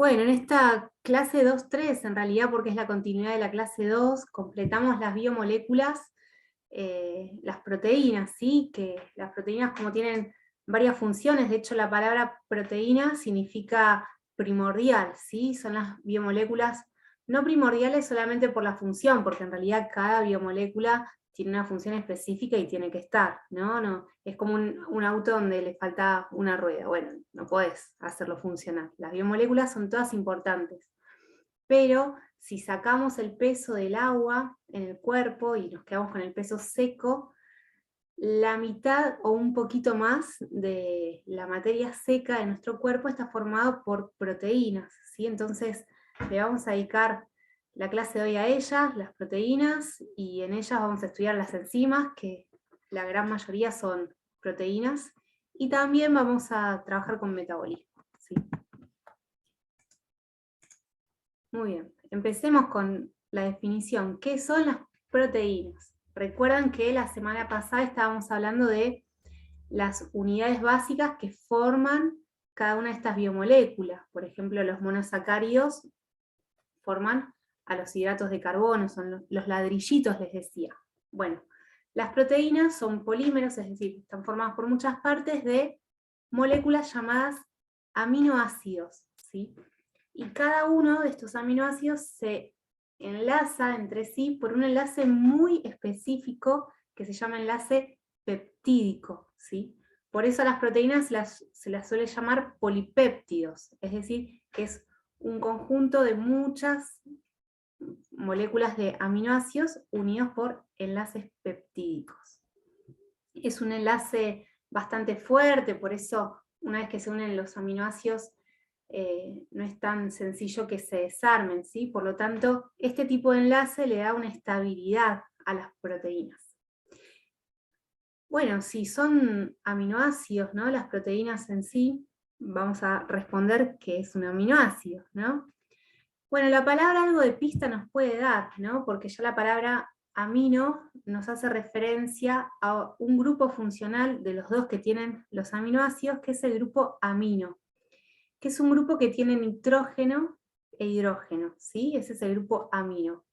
Bueno, en esta clase 2.3, en realidad porque es la continuidad de la clase 2, completamos las biomoléculas, las proteínas, ¿sí? Que las proteínas como tienen varias funciones, de hecho la palabra proteína significa primordial, ¿sí? Son las biomoléculas no primordiales solamente por la función, porque en realidad cada biomolécula tiene una función específica y tiene que estar, ¿no? No, es como un auto donde le falta una rueda, bueno, no podés hacerlo funcionar. Las biomoléculas son todas importantes, pero si sacamos el peso del agua en el cuerpo y nos quedamos con el peso seco, la mitad o un poquito más de la materia seca de nuestro cuerpo está formado por proteínas, ¿sí? Entonces le vamos a dedicar la clase de hoy a ellas, las proteínas, y en ellas vamos a estudiar las enzimas, que la gran mayoría son proteínas, y también vamos a trabajar con metabolismo, ¿sí? Muy bien, empecemos con la definición. ¿Qué son las proteínas? Recuerdan que la semana pasada estábamos hablando de las unidades básicas que forman cada una de estas biomoléculas. Por ejemplo, los monosacáridos forman a los hidratos de carbono, son los ladrillitos, les decía. Bueno, las proteínas son polímeros, es decir, están formadas por muchas partes de moléculas llamadas aminoácidos, ¿sí? Y cada uno de estos aminoácidos se enlaza entre sí por un enlace muy específico que se llama enlace peptídico, ¿sí? Por eso a las proteínas se las suele llamar polipéptidos, es decir, que es un conjunto de muchas moléculas de aminoácidos unidos por enlaces peptídicos. Es un enlace bastante fuerte, por eso una vez que se unen los aminoácidos no es tan sencillo que se desarmen, ¿sí? Por lo tanto, este tipo de enlace le da una estabilidad a las proteínas. Bueno, si son aminoácidos, ¿no? Las proteínas en sí, vamos a responder que es un aminoácido, ¿no? Bueno, la palabra algo de pista nos puede dar, ¿no? Porque ya la palabra amino nos hace referencia a un grupo funcional de los dos que tienen los aminoácidos, que es el grupo amino, que es un grupo que tiene nitrógeno e hidrógeno, ¿sí? Ese es el grupo amino.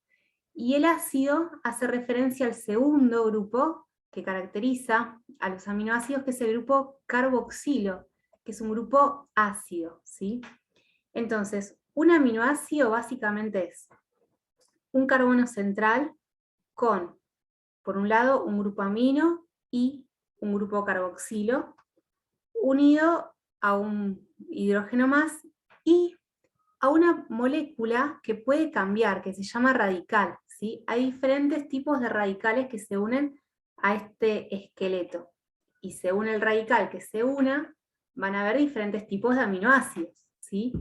Y el ácido hace referencia al segundo grupo que caracteriza a los aminoácidos, que es el grupo carboxilo, que es un grupo ácido, ¿sí? Entonces, un aminoácido básicamente es un carbono central con, por un lado, un grupo amino y un grupo carboxilo, unido a un hidrógeno más y a una molécula que puede cambiar, que se llama radical, ¿sí? Hay diferentes tipos de radicales que se unen a este esqueleto. Y según el radical que se una, van a haber diferentes tipos de aminoácidos, ¿sí?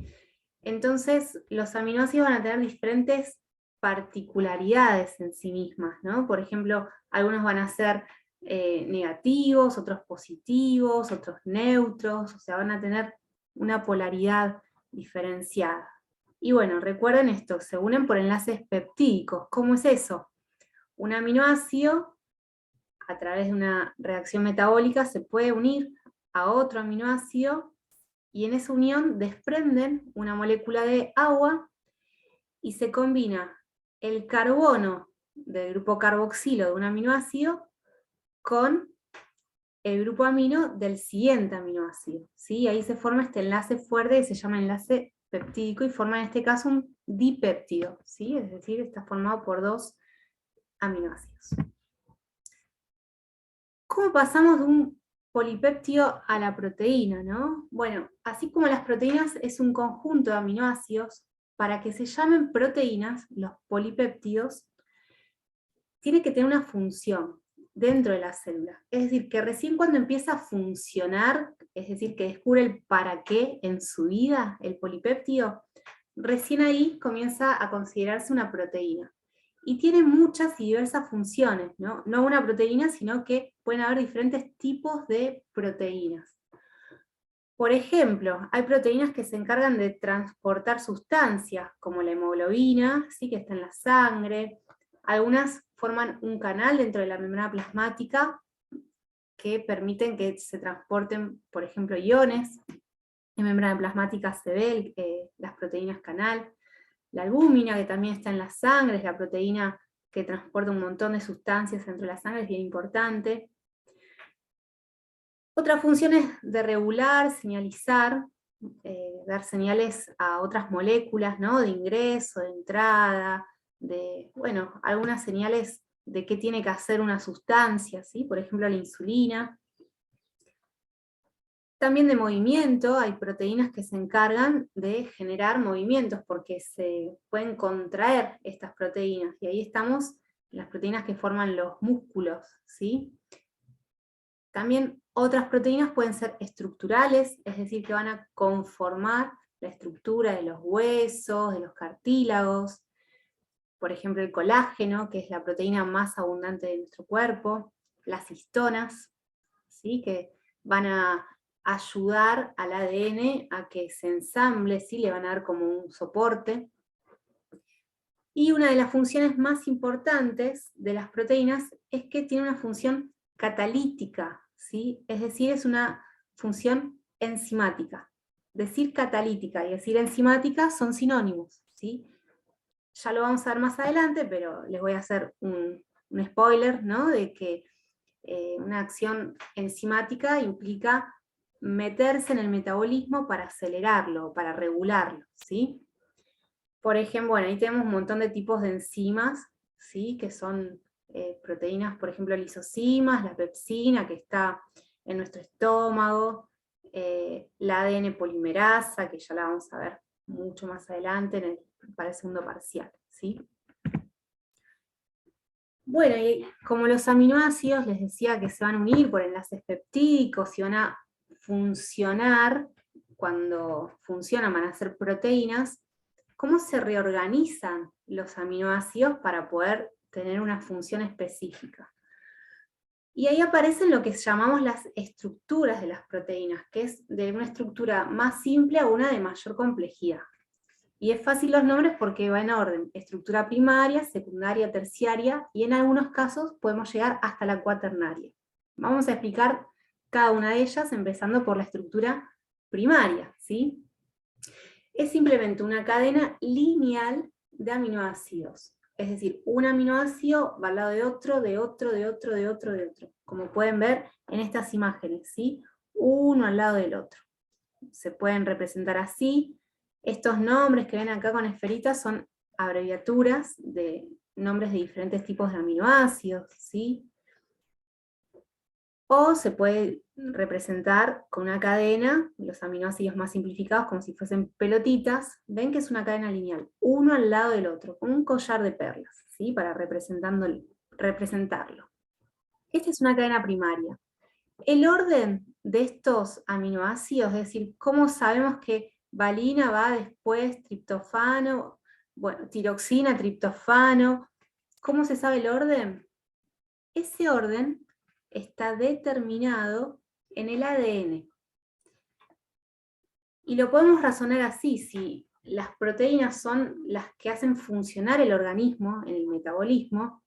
Entonces, los aminoácidos van a tener diferentes particularidades en sí mismas, ¿no? Por ejemplo, algunos van a ser negativos, otros positivos, otros neutros, o sea, van a tener una polaridad diferenciada. Y bueno, recuerden esto, se unen por enlaces peptídicos. ¿Cómo es eso? Un aminoácido, a través de una reacción metabólica, se puede unir a otro aminoácido y en esa unión desprenden una molécula de agua y se combina el carbono del grupo carboxilo de un aminoácido con el grupo amino del siguiente aminoácido, ¿sí? Ahí se forma este enlace fuerte que se llama enlace peptídico y forma en este caso un dipéptido, ¿sí? Es decir, está formado por dos aminoácidos. ¿Cómo pasamos de un polipéptido a la proteína, no? Bueno, así como las proteínas es un conjunto de aminoácidos, para que se llamen proteínas, los polipéptidos, tiene que tener una función dentro de la célula. Es decir, que recién cuando empieza a funcionar, es decir, que descubre el para qué en su vida, el polipéptido, recién ahí comienza a considerarse una proteína. Y tiene muchas y diversas funciones, ¿no? No una proteína, sino que pueden haber diferentes tipos de proteínas. Por ejemplo, hay proteínas que se encargan de transportar sustancias, como la hemoglobina, ¿sí? Que está en la sangre. Algunas forman un canal dentro de la membrana plasmática que permiten que se transporten, por ejemplo, iones. En membrana plasmática se ve las proteínas canal, la albúmina, que también está en la sangre, es la proteína que transporta un montón de sustancias dentro de la sangre, es bien importante. Otra función es de regular, señalizar, dar señales a otras moléculas, ¿no? De ingreso, de entrada, de, bueno, algunas señales de qué tiene que hacer una sustancia, ¿sí? Por ejemplo, la insulina. También de movimiento, hay proteínas que se encargan de generar movimientos, porque se pueden contraer estas proteínas, y ahí estamos en las proteínas que forman los músculos, ¿sí? También otras proteínas pueden ser estructurales, es decir, que van a conformar la estructura de los huesos, de los cartílagos, por ejemplo el colágeno, que es la proteína más abundante de nuestro cuerpo, las histonas, ¿sí? Que van a ayudar al ADN a que se ensamble, ¿sí? Le van a dar como un soporte. Y una de las funciones más importantes de las proteínas es que tiene una función catalítica, ¿sí? Es decir, es una función enzimática. Decir catalítica y decir enzimática son sinónimos, ¿sí? Ya lo vamos a ver más adelante, pero les voy a hacer un spoiler, ¿no? De que una acción enzimática implica meterse en el metabolismo para acelerarlo, para regularlo, ¿sí? Por ejemplo, bueno, ahí tenemos un montón de tipos de enzimas, ¿sí? Que son proteínas, por ejemplo, lisocimas, la pepsina, que está en nuestro estómago, la ADN polimerasa, que ya la vamos a ver mucho más adelante para el segundo parcial, ¿sí? Bueno, y como los aminoácidos, les decía que se van a unir por enlaces peptídicos y van a funcionar, cuando funcionan van a ser proteínas, ¿cómo se reorganizan los aminoácidos para poder tener una función específica? Y ahí aparecen lo que llamamos las estructuras de las proteínas, que es de una estructura más simple a una de mayor complejidad. Y es fácil los nombres porque va en orden: estructura primaria, secundaria, terciaria, y en algunos casos podemos llegar hasta la cuaternaria. Vamos a explicar cada una de ellas, empezando por la estructura primaria, ¿sí? Es simplemente una cadena lineal de aminoácidos. Es decir, un aminoácido va al lado de otro, de otro, de otro, de otro, de otro. Como pueden ver en estas imágenes, ¿sí? Uno al lado del otro. Se pueden representar así. Estos nombres que ven acá con esferitas son abreviaturas de nombres de diferentes tipos de aminoácidos, ¿sí? O se puede representar con una cadena, los aminoácidos más simplificados, como si fuesen pelotitas. Ven que es una cadena lineal, uno al lado del otro, como un collar de perlas, ¿sí? Para representarlo. Esta es una cadena primaria. El orden de estos aminoácidos, es decir, cómo sabemos que valina va después triptofano, bueno, tiroxina, triptofano, ¿cómo se sabe el orden? Ese orden está determinado en el ADN. Y lo podemos razonar así: si las proteínas son las que hacen funcionar el organismo en el metabolismo,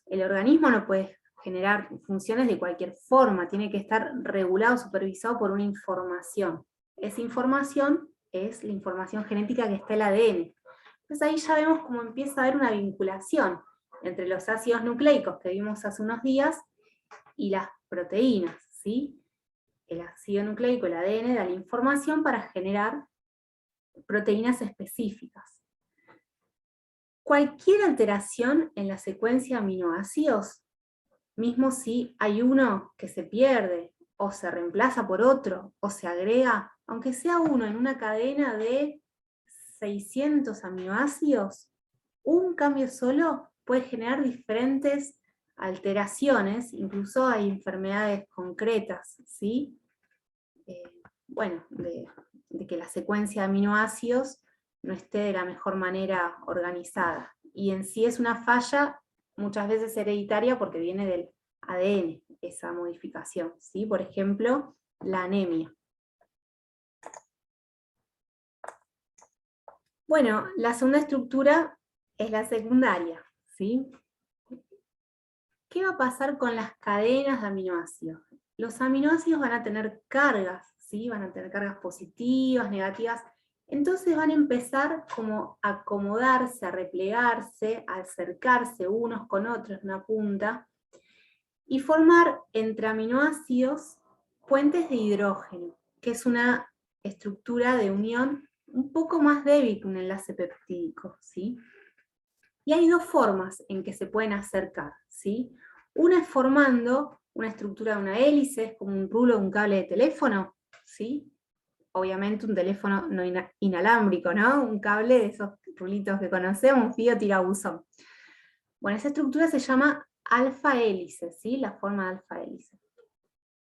el organismo no puede generar funciones de cualquier forma, tiene que estar regulado, supervisado por una información. Esa información es la información genética que está en el ADN. Entonces ahí ya vemos cómo empieza a haber una vinculación entre los ácidos nucleicos que vimos hace unos días y las proteínas, ¿sí? El ácido nucleico, el ADN, da la información para generar proteínas específicas. Cualquier alteración en la secuencia de aminoácidos, mismo si hay uno que se pierde, o se reemplaza por otro, o se agrega, aunque sea uno en una cadena de 600 aminoácidos, un cambio solo puede generar diferentes alteraciones, incluso hay enfermedades concretas, ¿sí? Bueno, de que la secuencia de aminoácidos no esté de la mejor manera organizada. Y en sí es una falla muchas veces hereditaria porque viene del ADN, esa modificación, ¿sí? Por ejemplo, la anemia. Bueno, la segunda estructura es la secundaria, ¿sí? ¿Qué va a pasar con las cadenas de aminoácidos? Los aminoácidos van a tener cargas, ¿sí? Van a tener cargas positivas, negativas. Entonces van a empezar como a acomodarse, a replegarse, a acercarse unos con otros en una punta, y formar entre aminoácidos puentes de hidrógeno, que es una estructura de unión un poco más débil que un enlace peptídico, ¿sí? Y hay dos formas en que se pueden acercar, ¿sí? Una es formando una estructura de una hélice, es como un rulo de un cable de teléfono, ¿sí? Obviamente un teléfono no inalámbrico, ¿no? Un cable de esos rulitos que conocemos, un fío tirabuzón. Bueno, esa estructura se llama alfa hélice, ¿sí? La forma de alfa hélice.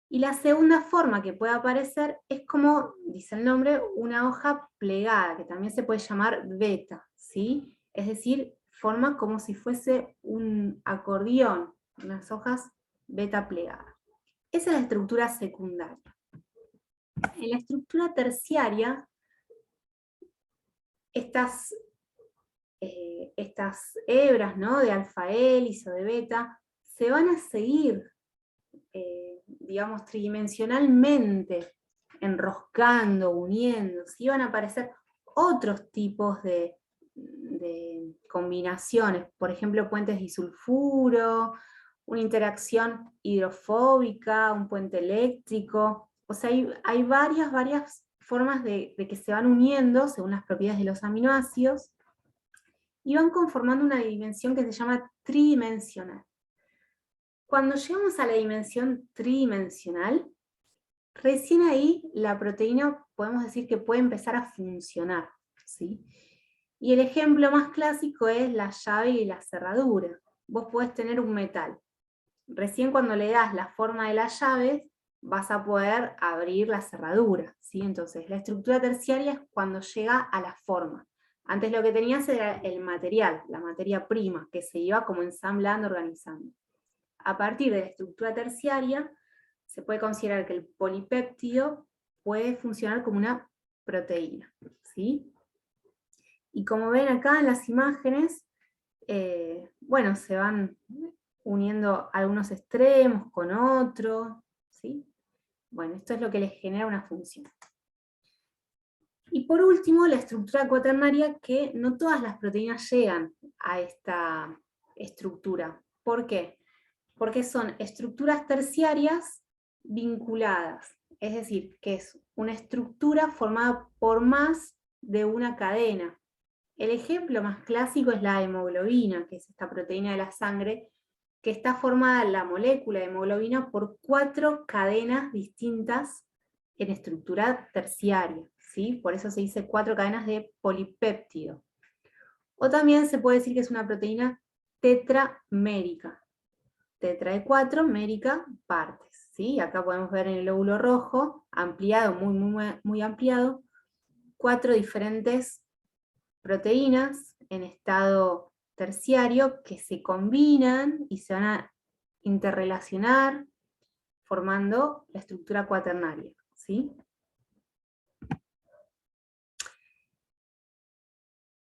Y la segunda forma que puede aparecer es como, dice el nombre, una hoja plegada, que también se puede llamar beta, ¿sí? Es decir, forma como si fuese un acordeón, unas hojas beta plegadas. Esa es la estructura secundaria. En la estructura terciaria, estas hebras, ¿no? De alfa hélice o de beta se van a seguir, digamos, tridimensionalmente enroscando, uniendo, ¿sí? Van a aparecer otros tipos de combinaciones, por ejemplo, puentes disulfuro, una interacción hidrofóbica, un puente eléctrico. O sea, hay varias formas de que se van uniendo según las propiedades de los aminoácidos y van conformando una dimensión que se llama tridimensional. Cuando llegamos a la dimensión tridimensional, recién ahí la proteína podemos decir que puede empezar a funcionar, ¿sí? Y el ejemplo más clásico es la llave y la cerradura. Vos podés tener un metal. Recién cuando le das la forma de la llave, vas a poder abrir la cerradura, ¿sí? Entonces, la estructura terciaria es cuando llega a la forma. Antes lo que tenías era el material, la materia prima, que se iba como ensamblando, organizando. A partir de la estructura terciaria, se puede considerar que el polipéptido puede funcionar como una proteína, ¿sí? Y como ven acá en las imágenes, bueno, se van uniendo algunos extremos con otros, ¿sí? Bueno, esto es lo que les genera una función. Y por último, la estructura cuaternaria, que no todas las proteínas llegan a esta estructura. ¿Por qué? Porque son estructuras terciarias vinculadas, es decir, que es una estructura formada por más de una cadena. El ejemplo más clásico es la hemoglobina, que es esta proteína de la sangre, que está formada la molécula de hemoglobina por 4 cadenas distintas en estructura terciaria, ¿sí? Por eso se dice 4 cadenas de polipéptido. O también se puede decir que es una proteína tetramérica. Tetra de 4, mérica, partes, ¿sí? Acá podemos ver en el lóbulo rojo, ampliado, muy ampliado, 4 diferentes proteínas en estado terciario que se combinan y se van a interrelacionar formando la estructura cuaternaria, ¿sí?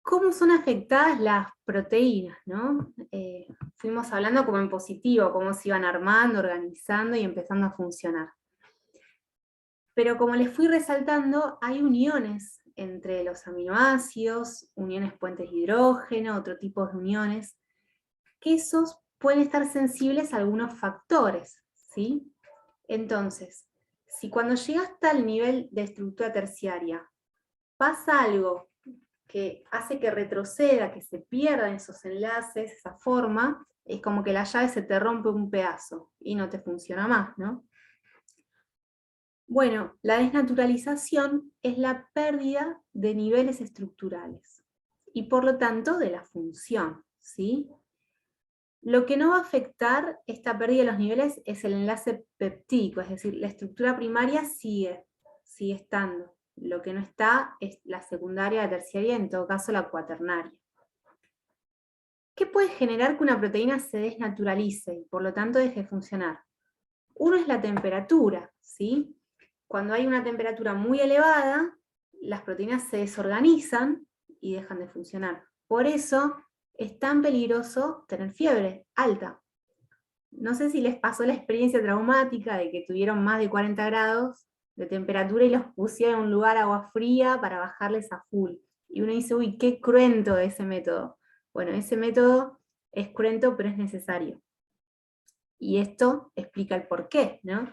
¿Cómo son afectadas las proteínas, ¿no? Fuimos hablando como en positivo, cómo se iban armando, organizando y empezando a funcionar. Pero como les fui resaltando, hay uniones entre los aminoácidos, uniones puentes de hidrógeno, otro tipo de uniones, que esos pueden estar sensibles a algunos factores, ¿sí? Entonces, si cuando llega hasta el nivel de estructura terciaria, pasa algo que hace que retroceda, que se pierdan esos enlaces, esa forma, es como que la llave se te rompe un pedazo y no te funciona más, ¿no? Bueno, la desnaturalización es la pérdida de niveles estructurales y por lo tanto de la función, ¿sí? Lo que no va a afectar esta pérdida de los niveles es el enlace peptídico, es decir, la estructura primaria sigue estando. Lo que no está es la secundaria, la terciaria, en todo caso la cuaternaria. ¿Qué puede generar que una proteína se desnaturalice y por lo tanto deje de funcionar? Uno es la temperatura, ¿sí? Cuando hay una temperatura muy elevada, las proteínas se desorganizan y dejan de funcionar. Por eso es tan peligroso tener fiebre alta. No sé si les pasó la experiencia traumática de que tuvieron más de 40 grados de temperatura y los pusieron en un lugar agua fría para bajarles a full. Y uno dice, uy, qué cruento ese método. Bueno, ese método es cruento, pero es necesario. Y esto explica el por qué, ¿no?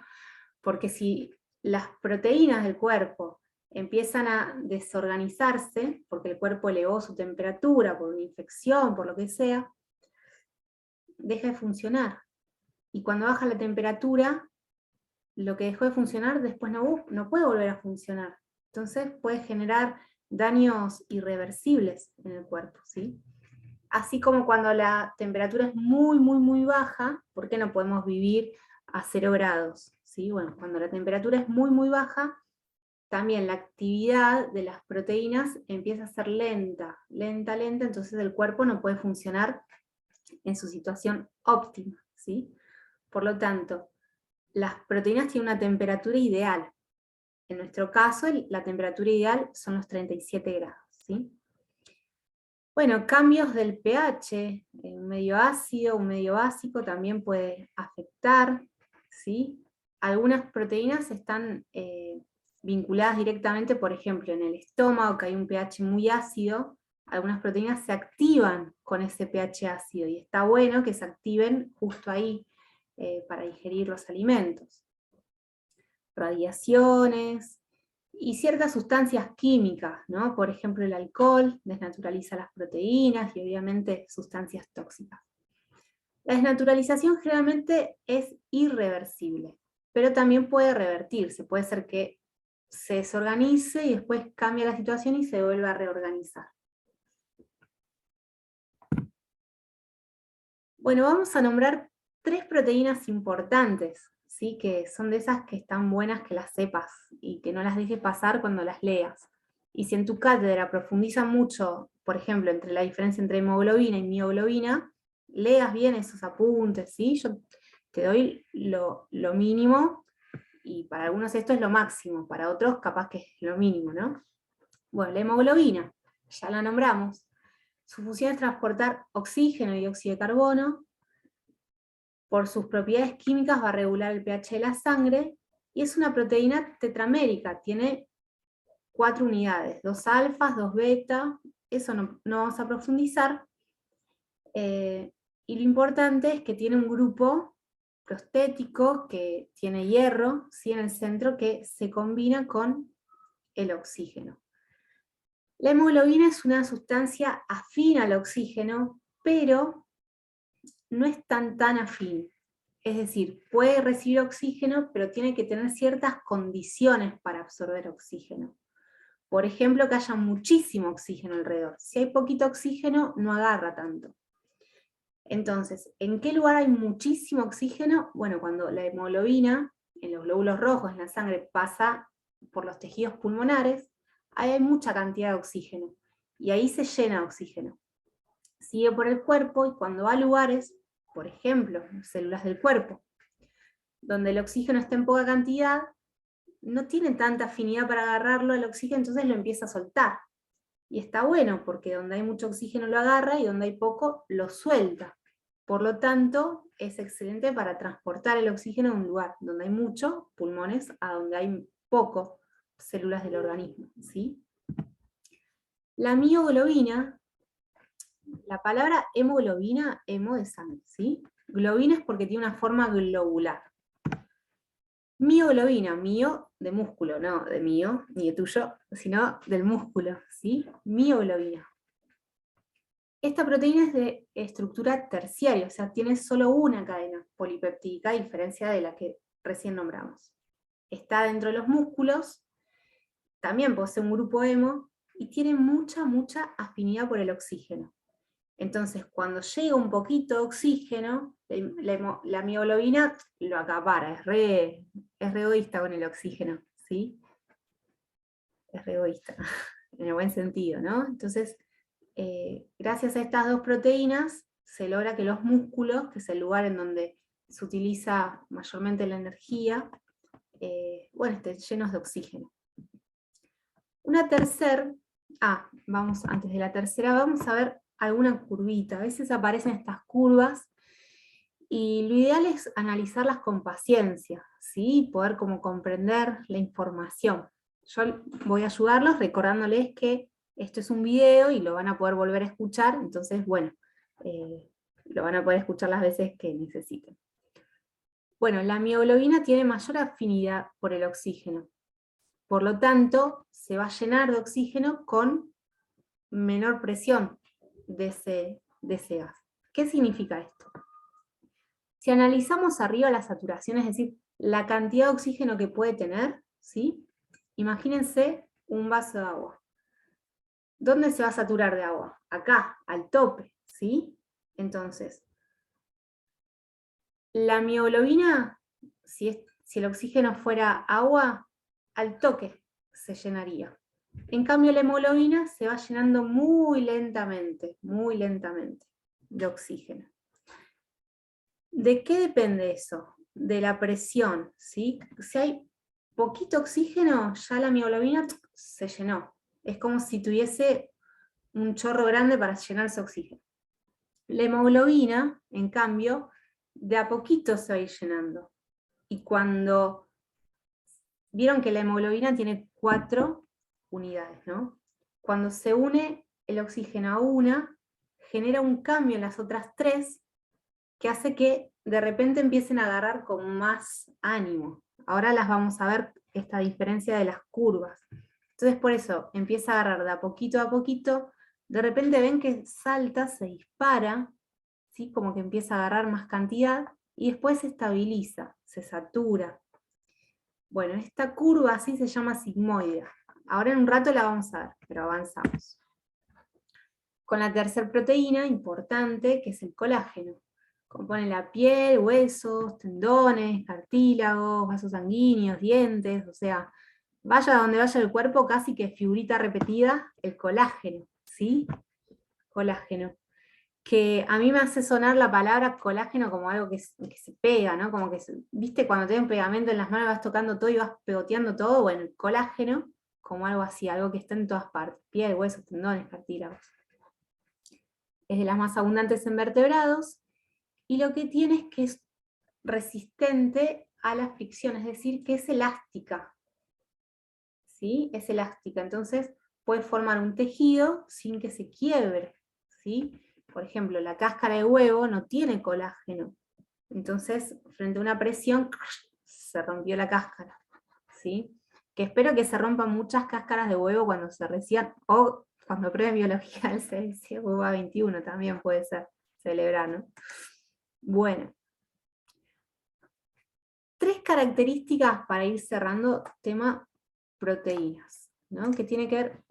Porque si las proteínas del cuerpo empiezan a desorganizarse, porque el cuerpo elevó su temperatura por una infección, por lo que sea, deja de funcionar. Y cuando baja la temperatura, lo que dejó de funcionar después no puede volver a funcionar. Entonces puede generar daños irreversibles en el cuerpo, ¿sí? Así como cuando la temperatura es muy, muy, muy baja, ¿por qué no podemos vivir a 0 grados? ¿Sí? Bueno, cuando la temperatura es muy, muy baja, también la actividad de las proteínas empieza a ser lenta, lenta, lenta, entonces el cuerpo no puede funcionar en su situación óptima, ¿sí? Por lo tanto, las proteínas tienen una temperatura ideal. En nuestro caso, la temperatura ideal son los 37 grados, ¿sí? Bueno, cambios del pH, un medio ácido, un medio básico también puede afectar, ¿sí? Algunas proteínas están vinculadas directamente, por ejemplo, en el estómago, que hay un pH muy ácido, algunas proteínas se activan con ese pH ácido, y está bueno que se activen justo ahí para digerir los alimentos. Radiaciones, y ciertas sustancias químicas, ¿no? Por ejemplo, el alcohol desnaturaliza las proteínas y obviamente sustancias tóxicas. La desnaturalización generalmente es irreversible, pero también puede revertirse, puede ser que se desorganice y después cambia la situación y se vuelva a reorganizar. Bueno, vamos a nombrar 3 proteínas importantes, ¿sí? Que son de esas que están buenas que las sepas y que no las dejes pasar cuando las leas. Y si en tu cátedra profundizan mucho, por ejemplo, entre la diferencia entre hemoglobina y mioglobina, leas bien esos apuntes, ¿sí? Yo te doy lo mínimo, y para algunos esto es lo máximo, para otros capaz que es lo mínimo, ¿no? Bueno, la hemoglobina, ya la nombramos. Su función es transportar oxígeno y dióxido de carbono. Por sus propiedades químicas va a regular el pH de la sangre, y es una proteína tetramérica, tiene 4 unidades, 2 alfas, 2 beta, eso no vamos a profundizar. Y lo importante es que tiene un grupo prostético que tiene hierro, ¿sí? En el centro, que se combina con el oxígeno. La hemoglobina es una sustancia afín al oxígeno, pero no es tan afín. Es decir, puede recibir oxígeno, pero tiene que tener ciertas condiciones para absorber oxígeno. Por ejemplo, que haya muchísimo oxígeno alrededor. Si hay poquito oxígeno, no agarra tanto. Entonces, ¿en qué lugar hay muchísimo oxígeno? Bueno, cuando la hemoglobina, en los glóbulos rojos, en la sangre, pasa por los tejidos pulmonares, ahí hay mucha cantidad de oxígeno, y ahí se llena de oxígeno. Sigue por el cuerpo, y cuando va a lugares, por ejemplo, células del cuerpo, donde el oxígeno está en poca cantidad, no tiene tanta afinidad para agarrarlo el oxígeno, entonces lo empieza a soltar. Y está bueno, porque donde hay mucho oxígeno lo agarra, y donde hay poco lo suelta. Por lo tanto, es excelente para transportar el oxígeno de un lugar donde hay mucho, pulmones, a donde hay poco, células del organismo, ¿sí? La mioglobina, la palabra hemoglobina, hemo de sangre, ¿sí? Globina es porque tiene una forma globular. Mioglobina, mío de músculo, no de mío, ni de tuyo, sino del músculo, ¿sí? Mioglobina. Esta proteína es de estructura terciaria, o sea, tiene solo una cadena polipeptídica, a diferencia de la que recién nombramos. Está dentro de los músculos, también posee un grupo hemo, y tiene mucha afinidad por el oxígeno. Entonces, cuando llega un poquito de oxígeno, la mioglobina lo acapara, es re egoísta con el oxígeno, ¿sí? Es re egoísta, en el buen sentido, ¿no? Entonces, gracias a estas 2 proteínas, se logra que los músculos, que es el lugar en donde se utiliza mayormente la energía, bueno, estén llenos de oxígeno. Una tercera, antes de la tercera, vamos a ver alguna curvita. A veces aparecen estas curvas, Y lo ideal es analizarlas con paciencia, ¿sí? Poder como comprender la información. Yo voy a ayudarlos recordándoles que esto es un video y lo van a poder volver a escuchar, entonces, bueno, lo van a poder escuchar las veces que necesiten. Bueno, la mioglobina tiene mayor afinidad por el oxígeno. Por lo tanto, se va a llenar de oxígeno con menor presión de ese gas. ¿Qué significa esto? Si analizamos arriba la saturación, es decir, la cantidad de oxígeno que puede tener, ¿sí? Imagínense un vaso de agua. ¿Dónde se va a saturar de agua? Acá, al tope, ¿sí? Entonces, la mioglobina, si el oxígeno fuera agua, al toque se llenaría. En cambio, la hemoglobina se va llenando muy lentamente de oxígeno. ¿De qué depende eso? De la presión, ¿sí? Si hay poquito oxígeno, ya la mioglobina se llenó. Es como si tuviese un chorro grande para llenarse de oxígeno. La hemoglobina, en cambio, de a poquito se va a ir llenando. Y cuando vieron que la hemoglobina tiene 4 unidades, ¿no? Cuando se une el oxígeno a una, genera un cambio en las otras 3 que hace que de repente empiecen a agarrar con más ánimo. Ahora las vamos a ver, esta diferencia de las curvas. Entonces por eso empieza a agarrar de a poquito, de repente ven que salta, se dispara, ¿sí? Como que empieza a agarrar más cantidad, y después se estabiliza, se satura. Bueno, esta curva así se llama sigmoidea. Ahora en un rato la vamos a ver, pero avanzamos. Con la tercera proteína importante, que es el colágeno. Compone la piel, huesos, tendones, cartílagos, vasos sanguíneos, dientes, o sea, vaya donde vaya el cuerpo, casi que figurita repetida, el colágeno, ¿sí? Colágeno. Que a mí me hace sonar la palabra colágeno como algo que se pega, ¿no? Como que, ¿viste? Cuando te un pegamento en las manos vas tocando todo y vas pegoteando todo, bueno, el colágeno como algo así, algo que está en todas partes, piel, huesos, tendones, cartílagos. Es de las más abundantes en vertebrados, y lo que tiene es que es resistente a la fricción, es decir, que es elástica. ¿Sí? Es elástica, entonces puede formar un tejido sin que se quiebre. ¿Sí? Por ejemplo, la cáscara de huevo no tiene colágeno, entonces frente a una presión se rompió la cáscara. ¿Sí? Que espero que se rompan muchas cáscaras de huevo cuando se reciban, o cuando prueben biología del CDC, huevo A21 también puede ser, celebrar, ¿no? Bueno, 3 características para ir cerrando tema proteínas, ¿no? Que tiene que ver,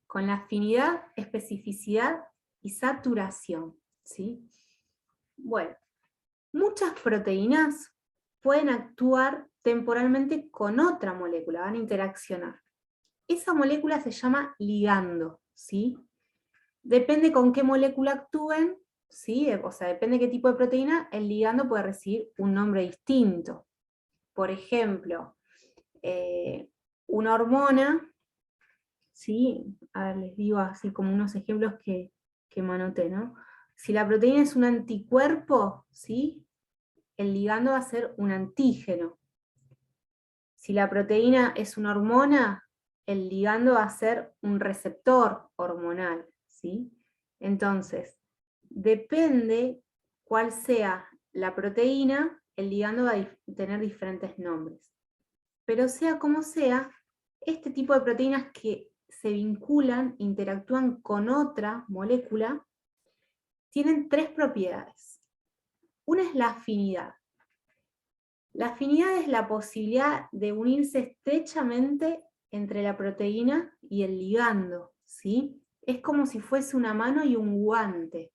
con la afinidad, especificidad y saturación, ¿sí? Bueno, muchas proteínas pueden actuar temporalmente con otra molécula, van a interaccionar. Esa molécula se llama ligando, ¿sí? Depende con qué molécula actúen, ¿sí? O sea, depende de qué tipo de proteína, el ligando puede recibir un nombre distinto. Por ejemplo, una hormona, ¿sí? A ver, les digo así como unos ejemplos que me anoté, ¿no? Si la proteína es un anticuerpo, ¿sí? El ligando va a ser un antígeno. Si la proteína es una hormona, el ligando va a ser un receptor hormonal, ¿sí? Entonces, depende cuál sea la proteína, el ligando va a tener diferentes nombres. Pero sea como sea, este tipo de proteínas que se vinculan, interactúan con otra molécula, tienen 3 propiedades. Una es la afinidad. La afinidad es la posibilidad de unirse estrechamente entre la proteína y el ligando, ¿sí? Es como si fuese una mano y un guante.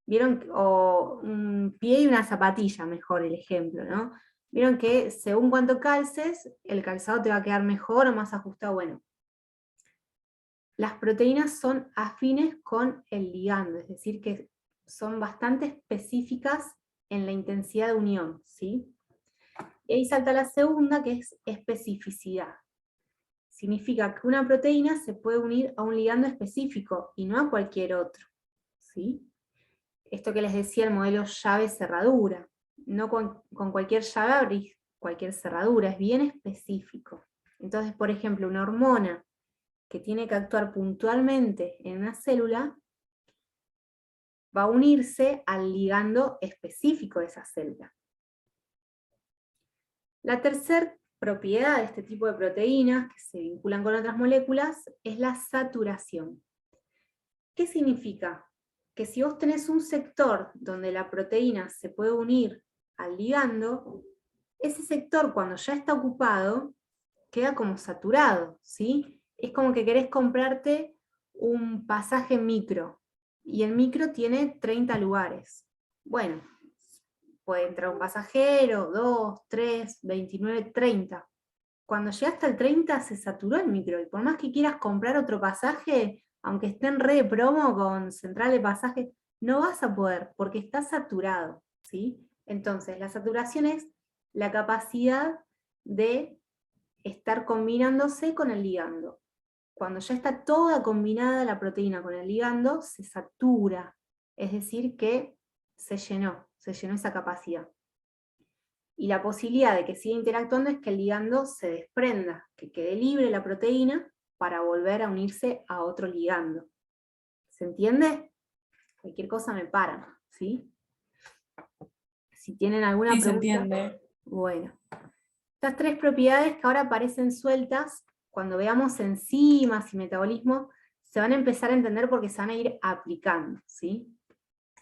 ¿Vieron? O un pie y una zapatilla, mejor el ejemplo, ¿no? Vieron que según cuánto calces, el calzado te va a quedar mejor o más ajustado. Bueno, las proteínas son afines con el ligando, es decir, que son bastante específicas en la intensidad de unión, ¿sí? Y ahí salta la segunda, que es especificidad. Significa que una proteína se puede unir a un ligando específico y no a cualquier otro, ¿sí? Esto que les decía, el modelo llave-cerradura. No con cualquier llave abrís cualquier cerradura, es bien específico. Entonces, por ejemplo, una hormona que tiene que actuar puntualmente en una célula, va a unirse al ligando específico de esa célula. La tercera propiedad de este tipo de proteínas, que se vinculan con otras moléculas, es la saturación. ¿Qué significa? Que si vos tenés un sector donde la proteína se puede unir al ligando, ese sector cuando ya está ocupado, queda como saturado, ¿sí? Es como que querés comprarte un pasaje micro, y el micro tiene 30 lugares. Bueno, puede entrar un pasajero, 2, 3, 29, 30. Cuando llega hasta el 30 se saturó el micro, y por más que quieras comprar otro pasaje, aunque esté en red de promo con central de pasaje, no vas a poder, porque está saturado, ¿sí? Entonces, la saturación es la capacidad de estar combinándose con el ligando. Cuando ya está toda combinada la proteína con el ligando, se satura, es decir que se llenó esa capacidad. Y la posibilidad de que siga interactuando es que el ligando se desprenda, que quede libre la proteína para volver a unirse a otro ligando. ¿Se entiende? Cualquier cosa me paran, ¿sí? Si tienen alguna Sí, se pregunta. entiende. Bueno. Estas tres propiedades que ahora aparecen sueltas, cuando veamos enzimas y metabolismo, se van a empezar a entender porque se van a ir aplicando, ¿sí?